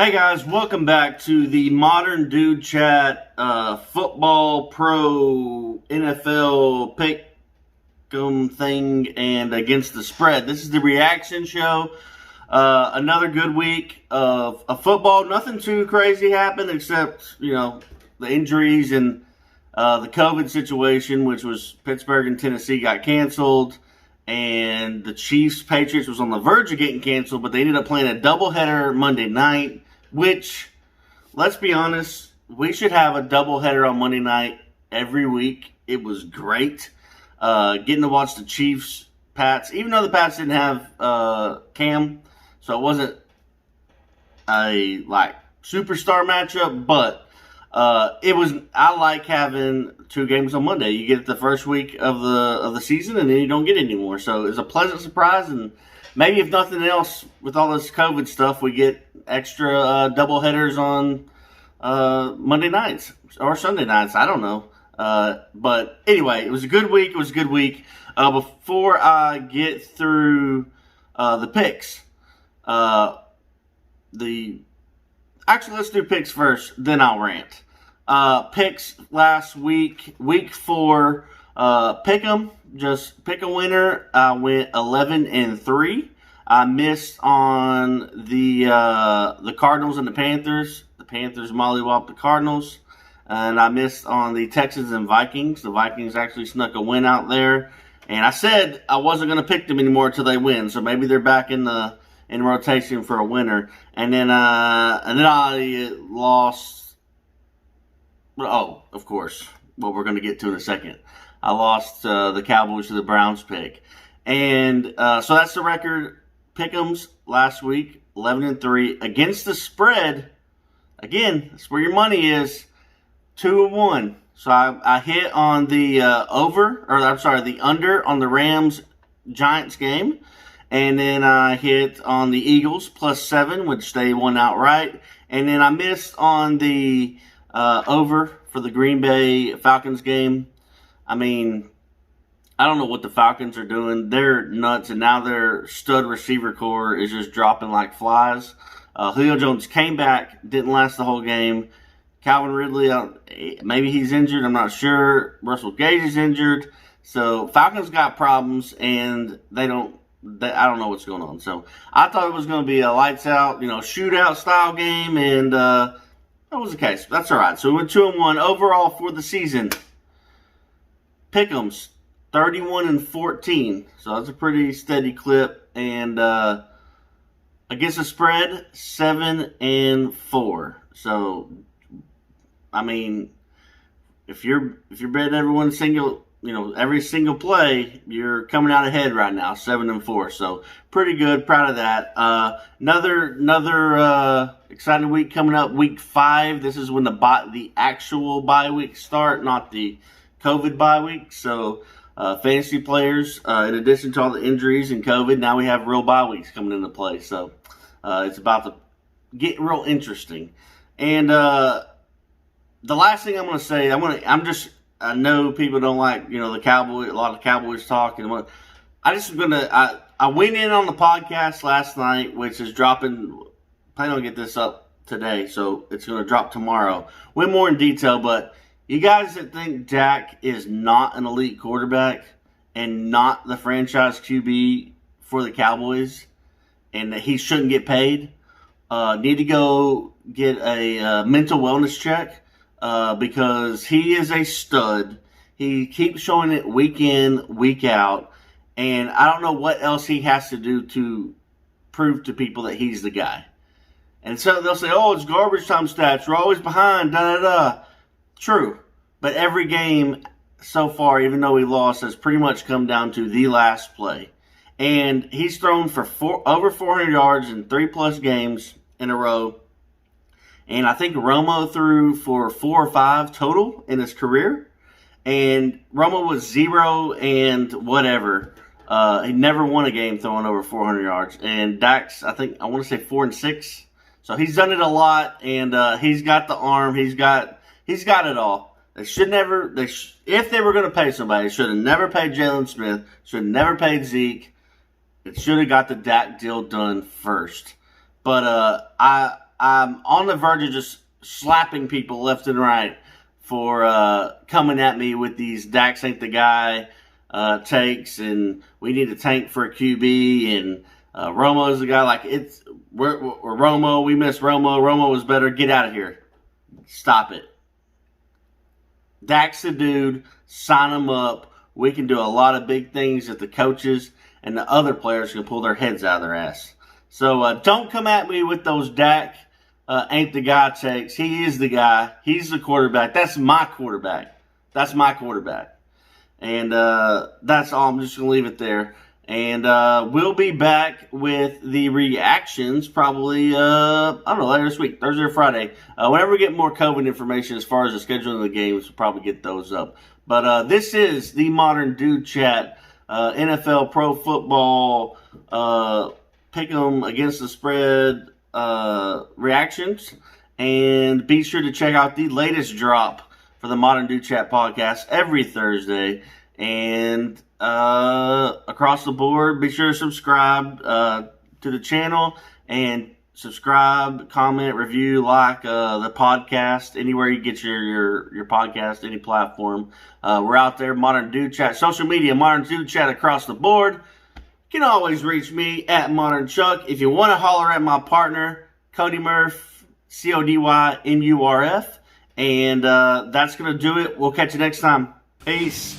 Hey guys, welcome back to the Modern Dude Chat football pro NFL pick'em thing and against the spread. This is the reaction show. Another good week of football. Nothing too crazy happened except, the injuries and the COVID situation, which was Pittsburgh and Tennessee got canceled. And the Chiefs-Patriots was on the verge of getting canceled, but they ended up playing a doubleheader Monday night, which, let's be honest, we should have a doubleheader on Monday night every week. It was great. Getting to watch the Chiefs-Pats, even though the Pats didn't have Cam, so it wasn't a, superstar matchup, but I like having two games on Monday. You get the first week of the season, and then you don't get any more. So it's a pleasant surprise, and maybe if nothing else, with all this COVID stuff, we get extra double headers on Monday nights or Sunday nights. I don't know. But anyway, it was a good week. Before I get through the picks, Actually, let's do picks first, then I'll rant. Picks last week, week 4, Pick'em, just pick a winner. I went 11-3. I missed on the Cardinals and the Panthers. The Panthers mollywopped the Cardinals. And I missed on the Texans and Vikings. The Vikings actually snuck a win out there. And I said I wasn't going to pick them anymore until they win. So maybe they're back in rotation for a winner. And then I lost. Oh, of course. What we're going to get to in a second. I lost the Cowboys to the Browns pick. And so that's the record. Pick'ems last week, 11-3. Against the spread, again, that's where your money is, 2-1. So I hit on the the under on the Rams-Giants game. And then I hit on the Eagles +7, which they won outright. And then I missed on the over for the Green Bay Falcons game. I mean, I don't know what the Falcons are doing. They're nuts, and now their stud receiver core is just dropping like flies. Julio Jones came back, didn't last the whole game. Calvin Ridley, maybe he's injured, I'm not sure. Russell Gage is injured. So Falcons got problems, and I don't know what's going on. So I thought it was going to be a lights out, shootout style game, and that was the case. That's all right. So we went 2-1 overall for the season. Pick'ems 31-14. So that's a pretty steady clip. And against the spread, 7-4. So I mean, if you're betting every single play, you're coming out ahead right now, 7-4. So pretty good, proud of that. Another exciting week coming up, week 5. This is when the actual bye week start, not the COVID bye week. So fantasy players, in addition to all the injuries and COVID, now we have real bye weeks coming into play. So it's about to get real interesting. And the last thing I'm going to say, I know people don't like, the Cowboys, a lot of Cowboys talk. And I went in on the podcast last night, which is dropping, planning on get this up today, so it's going to drop tomorrow. Went more in detail, but you guys that think Dak is not an elite quarterback and not the franchise QB for the Cowboys and that he shouldn't get paid, need to go get a mental wellness check. Because he is a stud. He keeps showing it week in, week out. And I don't know what else he has to do to prove to people that he's the guy. And so they'll say, oh, it's garbage time stats. We're always behind, da-da-da. True. But every game so far, even though he lost, has pretty much come down to the last play. And he's thrown for over 400 yards in 3+ games in a row. And I think Romo threw for 4 or 5 total in his career. And Romo was 0 and whatever. He never won a game throwing over 400 yards. And Dak's, I want to say 4-6. So he's done it a lot. And he's got the arm. He's got it all. They should never. If they were going to pay somebody, they should have never paid Jalen Smith. Should have never paid Zeke. It should have got the Dak deal done first. But I'm on the verge of just slapping people left and right for coming at me with these Dax ain't the guy takes, and we need a tank for a QB, and Romo's the guy. Like, we're Romo. We miss Romo. Romo was better. Get out of here. Stop it. Dak's the dude. Sign him up. We can do a lot of big things that the coaches and the other players can pull their heads out of their ass. So don't come at me with those Dak ain't the guy takes. He is the guy. He's the quarterback. That's my quarterback. That's my quarterback. And that's all. I'm just going to leave it there. And we'll be back with the reactions probably, I don't know, later this week, Thursday or Friday. Whenever we get more COVID information as far as the scheduling of the games, we'll probably get those up. But this is the Modern Dude Chat, NFL Pro Football, Pick'em against the spread reactions. And be sure to check out the latest drop for the Modern Dude Chat podcast every Thursday. And across the board, be sure to subscribe to the channel and subscribe, comment, review, like the podcast, anywhere you get your podcast, any platform. We're out there, Modern Dude Chat, social media, Modern Dude Chat across the board. You can always reach me at Modern Chuck. If you want to holler at my partner, Cody Murph, CODYMURF. And that's going to do it. We'll catch you next time. Peace.